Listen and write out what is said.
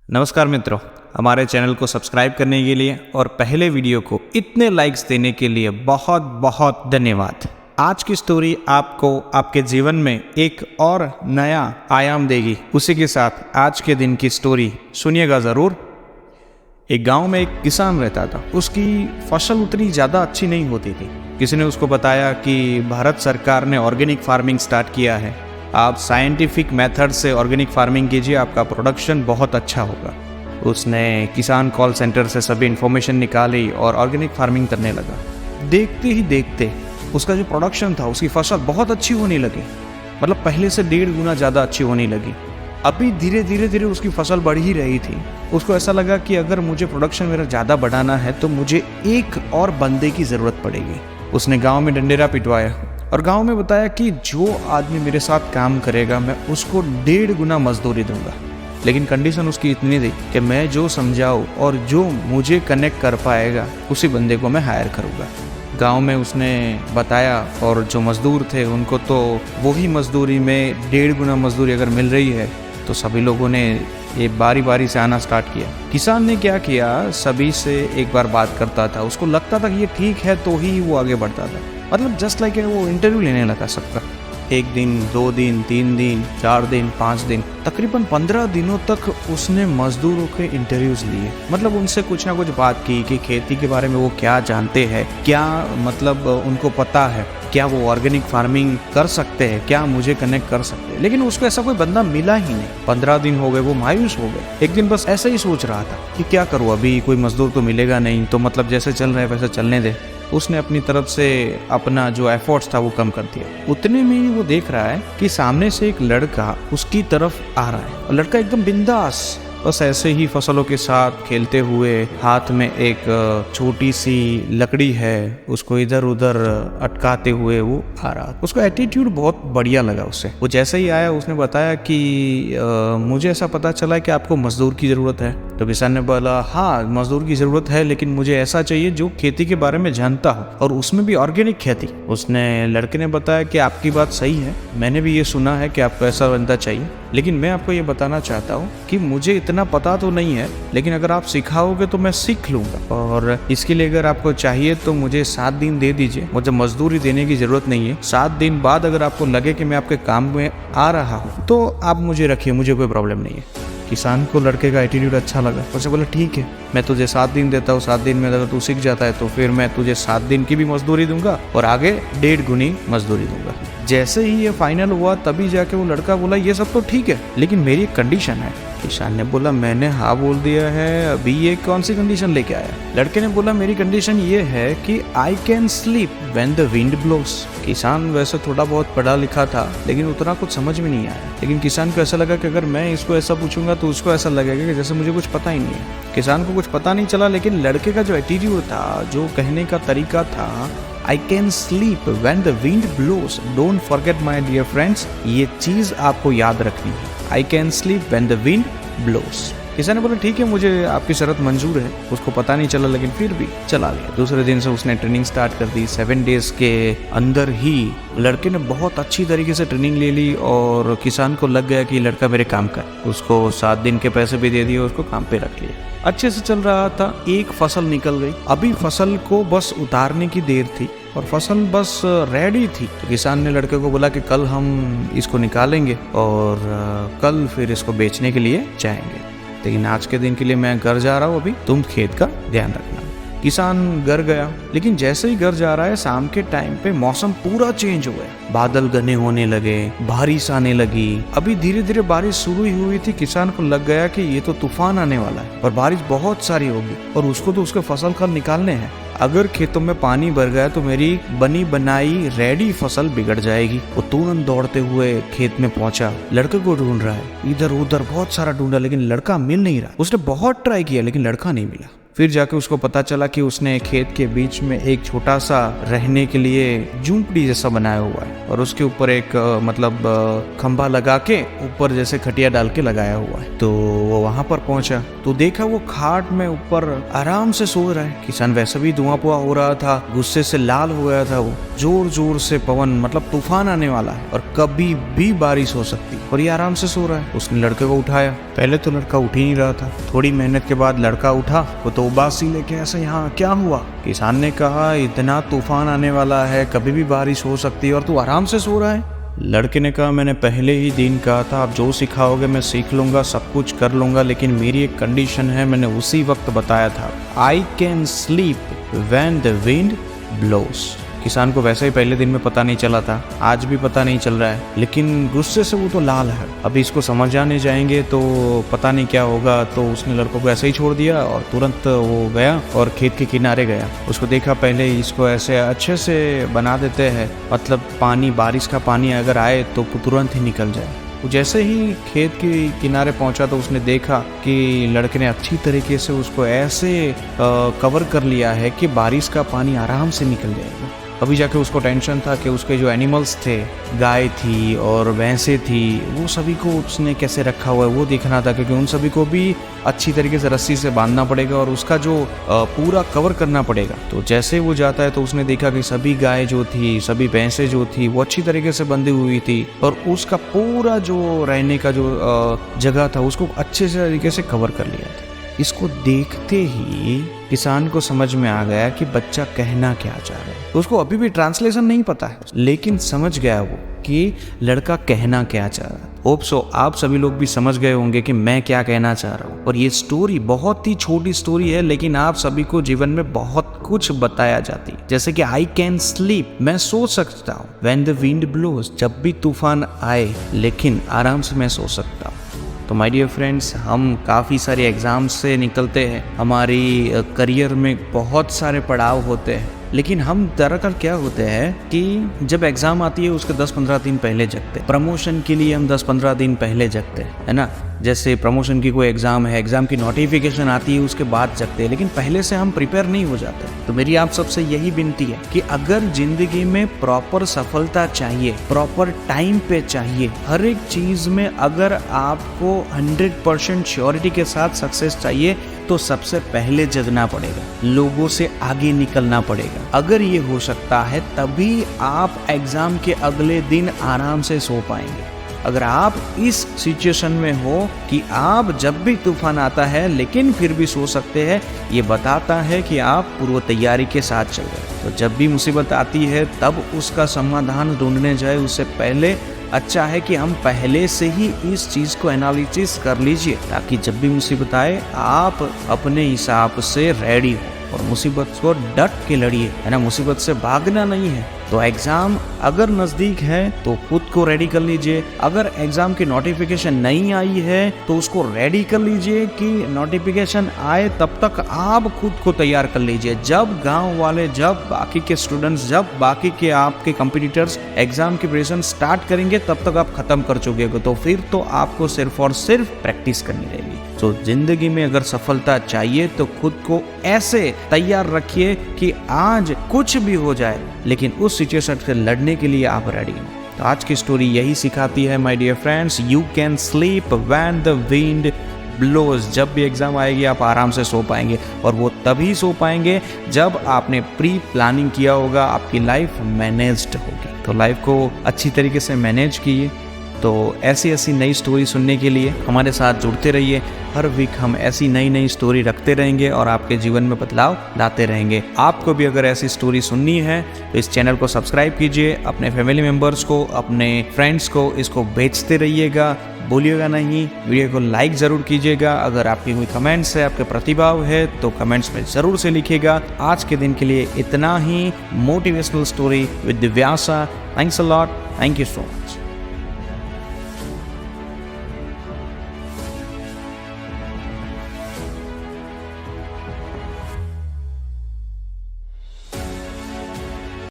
नमस्कार मित्रों, हमारे चैनल को सब्सक्राइब करने के लिए और पहले वीडियो को इतने लाइक्स देने के लिए बहुत बहुत धन्यवाद। आज की स्टोरी आपको आपके जीवन में एक और नया आयाम देगी। उसी के साथ आज के दिन की स्टोरी सुनिएगा ज़रूर। एक गांव में एक किसान रहता था। उसकी फसल उतनी ज़्यादा अच्छी नहीं होती थी। किसी ने उसको बताया कि भारत सरकार ने ऑर्गेनिक फार्मिंग स्टार्ट किया है, आप साइंटिफिक मेथड से ऑर्गेनिक फार्मिंग कीजिए, आपका प्रोडक्शन बहुत अच्छा होगा। उसने किसान कॉल सेंटर से सभी इन्फॉर्मेशन निकाली और ऑर्गेनिक फार्मिंग करने लगा। देखते ही देखते उसका जो प्रोडक्शन था, उसकी फसल बहुत अच्छी होने लगी। मतलब पहले से 1.5 गुना ज़्यादा अच्छी होने लगी। अभी धीरे धीरे उसकी फसल बढ़ ही रही थी। उसको ऐसा लगा कि अगर मुझे प्रोडक्शन मेरा ज़्यादा बढ़ाना है तो मुझे एक और बंदे की ज़रूरत पड़ेगी। उसने गाँव में डंडेरा पिटवाया और गांव में बताया कि जो आदमी मेरे साथ काम करेगा मैं उसको 1.5 गुना मजदूरी दूंगा, लेकिन कंडीशन उसकी इतनी थी कि मैं जो समझाऊँ और जो मुझे कनेक्ट कर पाएगा उसी बंदे को मैं हायर करूँगा। गांव में उसने बताया और जो मजदूर थे उनको तो वही मजदूरी में 1.5 गुना मजदूरी अगर मिल रही है तो सभी लोगों ने ये बारी बारी से आना स्टार्ट किया। किसान ने क्या किया, सभी से एक बार बात करता था। उसको लगता था कि ये ठीक है तो ही वो आगे बढ़ता था। मतलब जस्ट लाइक वो इंटरव्यू लेने लगा सबका। 1 दिन, 2 दिन, 3 दिन, 4 दिन, 5 दिन, तकरीबन 15 दिनों तक उसने मजदूरों के इंटरव्यूज लिए। मतलब उनसे कुछ ना कुछ बात की कि खेती के बारे में वो क्या जानते हैं, क्या मतलब उनको पता है, क्या वो ऑर्गेनिक फार्मिंग कर सकते हैं, क्या मुझे कनेक्ट कर सकते हैं। लेकिन उसको ऐसा कोई बंदा मिला ही नहीं। 15 दिन हो गए, वो मायूस हो गए। एक दिन बस ऐसे ही सोच रहा था कि क्या करूँ, अभी कोई मजदूर तो मिलेगा नहीं, तो मतलब जैसे चल रहा है वैसे चलने दे। उसने अपनी तरफ से अपना जो एफर्ट्स था वो कम कर दिया। उतने में ही वो देख रहा है कि सामने से एक लड़का उसकी तरफ आ रहा है और लड़का एकदम बिंदास बस ऐसे ही फसलों के साथ खेलते हुए, हाथ में एक छोटी सी लकड़ी है, उसको इधर उधर अटकाते हुए वो आ रहा। उसको एटीट्यूड बहुत बढ़िया लगा उससे। वो जैसे ही आया उसने बताया कि मुझे ऐसा पता चला है कि आपको मजदूर की ज़रूरत है। तो किसान ने बोला हाँ मजदूर की ज़रूरत है, लेकिन मुझे ऐसा चाहिए जो खेती के बारे में जानता हो और उसमें भी ऑर्गेनिक खेती। उसने लड़के ने बताया कि आपकी बात सही है, मैंने भी ये सुना है कि आपको ऐसा बंदा चाहिए, लेकिन मैं आपको ये बताना चाहता हूँ कि मुझे इतना पता तो नहीं है, लेकिन अगर आप सिखाओगे तो मैं सीख लूँगा। और इसके लिए अगर आपको चाहिए तो मुझे 7 दिन दे दीजिए, मुझे मजदूरी देने की ज़रूरत नहीं है। 7 दिन बाद अगर आपको लगे कि मैं आपके काम में आ रहा हूँ तो आप मुझे रखिए, मुझे कोई प्रॉब्लम नहीं है। किसान को लड़के का एटीट्यूड अच्छा लगा। उसने बोला ठीक है, मैं तुझे 7 दिन देता हूँ। 7 दिन में अगर तू सीख जाता है तो फिर मैं तुझे 7 दिन की भी मजदूरी दूंगा और आगे 1.5 गुनी मजदूरी दूंगा। जैसे ही ये फाइनल हुआ तभी जाके वो लड़का बोला ये सब तो ठीक है, लेकिन मेरी एक कंडीशन है। किसान ने बोला मैंने हाँ बोल दिया है, अभी ये कौन सी कंडीशन लेके आया? लड़के ने बोला मेरी कंडीशन ये है कि I can sleep when the wind blows. किसान वैसे थोड़ा बहुत पढ़ा लिखा था, लेकिन उतना कुछ समझ में नहीं आया। लेकिन किसान को ऐसा लगा कि अगर मैं इसको ऐसा पूछूंगा तो उसको ऐसा लगेगा कि जैसे मुझे कुछ पता ही नहीं है। किसान को कुछ पता नहीं चला, लेकिन लड़के का जो एटीट्यूड था, जो कहने का तरीका था, I can sleep when the wind blows. Don't forget my dear friends, ये चीज़ आपको याद रखनी है। I can sleep when the wind blows. किसान ने बोला ठीक है, मुझे आपकी शर्त मंजूर है। उसको पता नहीं चला, लेकिन फिर भी चला लिया। दूसरे दिन से उसने ट्रेनिंग स्टार्ट कर दी। 7 डेज के अंदर ही लड़के ने बहुत अच्छी तरीके से ट्रेनिंग ले ली और किसान को लग गया कि लड़का मेरे काम का। उसको 7 दिन के पैसे भी दे दिए, उसको काम पे रख लिया। अच्छे से चल रहा था। एक फसल निकल गई। अभी फसल को बस उतारने की देर थी और फसल बस रेडी थी। तो किसान ने लड़के को बोला कि कल हम इसको निकालेंगे और कल फिर इसको बेचने के लिए जाएंगे, लेकिन आज के दिन के लिए मैं घर जा रहा हूँ, अभी तुम खेत का ध्यान रखना। किसान घर गया, लेकिन जैसे ही घर जा रहा है शाम के टाइम पे मौसम पूरा चेंज हो गया। बादल घने होने लगे, बारिश आने लगी। अभी धीरे धीरे बारिश शुरू ही हुई थी। किसान को लग गया कि ये तो तूफान आने वाला है और बारिश बहुत सारी होगी और उसको तो उसके फसल कल निकालने हैं। अगर खेतों में पानी भर गया तो मेरी बनी बनाई रेडी फसल बिगड़ जाएगी। वो तुरंत दौड़ते हुए खेत में पहुंचा। लड़के को ढूंढ रहा है, इधर उधर बहुत सारा ढूंढा, लेकिन लड़का मिल नहीं रहा। उसने बहुत ट्राई किया लेकिन लड़का नहीं मिला। फिर जाके उसको पता चला कि उसने खेत के बीच में एक छोटा सा रहने के लिए झूंपड़ी जैसा बनाया हुआ है और उसके ऊपर एक खंभा लगा के ऊपर जैसे खटिया डाल के लगाया हुआ है। तो वो वहां पर पहुंचा तो देखा वो खाट में ऊपर आराम से सो रहा है। किसान वैसे भी धुआं पुआ हो रहा था, गुस्से से लाल हो गया था वो। जोर जोर से पवन तूफान आने वाला है और कभी भी बारिश हो सकती है और ये आराम से सो रहा है। उसने लड़के को उठाया। पहले तो लड़का उठ ही नहीं रहा था। थोड़ी मेहनत के बाद लड़का उठा। वो तो उबासी लेके ऐसे यहाँ क्या हुआ? किसान ने कहा इतना तूफान आने वाला है, कभी भी बारिश हो सकती है और तू आराम से सो रहा है। लड़के ने कहा मैंने पहले ही दिन कहा था आप जो सिखाओगे मैं सीख लूंगा, सब कुछ कर लूंगा, लेकिन मेरी एक कंडीशन है। मैंने उसी वक्त बताया था, I can sleep when the wind blows. किसान को वैसे ही पहले दिन में पता नहीं चला था, आज भी पता नहीं चल रहा है, लेकिन गुस्से से वो तो लाल है। अभी इसको समझाने जाएंगे तो पता नहीं क्या होगा। तो उसने लड़कों को ऐसे ही छोड़ दिया और तुरंत वो गया और खेत के किनारे गया। उसको देखा पहले इसको ऐसे अच्छे से बना देते हैं, पानी, बारिश का पानी अगर आए तो तुरंत ही निकल जाए। वो जैसे ही खेत के किनारे पहुंचा तो उसने देखा कि लड़के ने अच्छी तरीके से उसको ऐसे कवर कर लिया है कि बारिश का पानी आराम से निकल जाएगा। अभी जाके उसको टेंशन था कि उसके जो एनिमल्स थे, गाय थी और भैंसे थी, वो सभी को उसने कैसे रखा हुआ है वो देखना था, क्योंकि उन सभी को भी अच्छी तरीके से रस्सी से बांधना पड़ेगा और उसका जो पूरा कवर करना पड़ेगा। तो जैसे वो जाता है तो उसने देखा कि सभी गाय जो थी, सभी भैंसे जो थी वो अच्छी तरीके से बंधी हुई थी और उसका पूरा जो रहने का जो जगह था उसको अच्छे से तरीके से कवर कर लिया था। इसको देखते ही किसान को समझ में आ गया कि बच्चा कहना क्या चाह रहा है। तो उसको अभी भी ट्रांसलेशन नहीं पता है, लेकिन समझ गया वो कि लड़का कहना क्या चाह रहा है। होप सो आप सभी लोग भी समझ गए होंगे कि मैं क्या कहना चाह रहा हूँ। और ये स्टोरी बहुत ही छोटी स्टोरी है, लेकिन आप सभी को जीवन में बहुत कुछ बताया जाती है। जैसे कि आई कैन स्लीप, मैं सो सकता हूँ। व्हेन द विंड ब्लोज, जब भी तूफान आए, लेकिन आराम से मैं सो सकता हूँ। तो माय डियर फ्रेंड्स, हम काफ़ी सारे एग्ज़ाम्स से निकलते हैं, हमारी करियर में बहुत सारे पड़ाव होते हैं, लेकिन हम दरअसल क्या होते हैं कि जब एग्ज़ाम आती है उसके 10-15 दिन पहले जगते हैं। प्रमोशन के लिए हम 10-15 दिन पहले जगते हैं, है ना। जैसे प्रमोशन की कोई एग्ज़ाम है, एग्ज़ाम की नोटिफिकेशन आती है उसके बाद जगते हैं, लेकिन पहले से हम प्रिपेयर नहीं हो जाते। तो मेरी आप सबसे यही विनती है कि अगर जिंदगी में प्रॉपर सफलता चाहिए, प्रॉपर टाइम पे चाहिए, हर एक चीज़ में अगर आपको 100% श्योरिटी के साथ सक्सेस चाहिए तो सबसे पहले जगना पड़ेगा, लोगों से आगे निकलना पड़ेगा। अगर ये हो सकता है तभी आप एग्जाम के अगले दिन आराम से सो पाएंगे। अगर आप इस सिचुएशन में हो कि आप जब भी तूफान आता है लेकिन फिर भी सो सकते हैं, ये बताता है कि आप पूर्व तैयारी के साथ चल रहे। तो जब भी मुसीबत आती है तब उसका समाधान ढूंढने जाए उससे पहले अच्छा है कि हम पहले से ही इस चीज को एनालिसिस कर लीजिए, ताकि जब भी मुसीबत आए आप अपने हिसाब से रेडी हो और मुसीबत को डट के लड़िए, है ना। मुसीबत से भागना नहीं है। तो एग्जाम अगर नजदीक है तो खुद को रेडी कर लीजिए। अगर एग्जाम की नोटिफिकेशन नहीं आई है तो उसको रेडी कर लीजिए कि नोटिफिकेशन आए तब तक आप खुद को तैयार कर लीजिए। जब गांव वाले, जब बाकी के स्टूडेंट्स, जब बाकी के आपके कंपटीटर्स एग्जाम की प्रिपरेशन स्टार्ट करेंगे तब तक आप खत्म कर चुके हो। तो फिर तो आपको सिर्फ और सिर्फ प्रैक्टिस करनी रहेगी। तो जिंदगी में अगर सफलता चाहिए तो खुद को ऐसे तैयार रखिए कि आज कुछ भी हो जाए लेकिन उस सिचुएशन से लड़ने के लिए आप रेडी हो। तो आज की स्टोरी यही सिखाती है my dear friends, you can sleep when the wind blows. जब भी एग्जाम आएगी आप आराम से सो पाएंगे, और वो तभी सो पाएंगे जब आपने प्री प्लानिंग किया होगा, आपकी लाइफ मैनेज्ड होगी। तो लाइफ को अच्छी तरीके से मैनेज कीजिए। तो ऐसी ऐसी नई स्टोरी सुनने के लिए हमारे साथ जुड़ते रहिए। हर वीक हम ऐसी नई नई स्टोरी रखते रहेंगे और आपके जीवन में बदलाव लाते रहेंगे। आपको भी अगर ऐसी स्टोरी सुननी है तो इस चैनल को सब्सक्राइब कीजिए, अपने फैमिली मेम्बर्स को, अपने फ्रेंड्स को इसको भेजते रहिएगा, बोलिएगा नहीं। वीडियो को लाइक ज़रूर कीजिएगा। अगर आपकी कोई कमेंट्स है, आपके प्रतिभाव है तो कमेंट्स में ज़रूर से लिखिएगा। आज के दिन के लिए इतना ही। Motivational story with Divyasa. Thanks a lot. Thank you so much.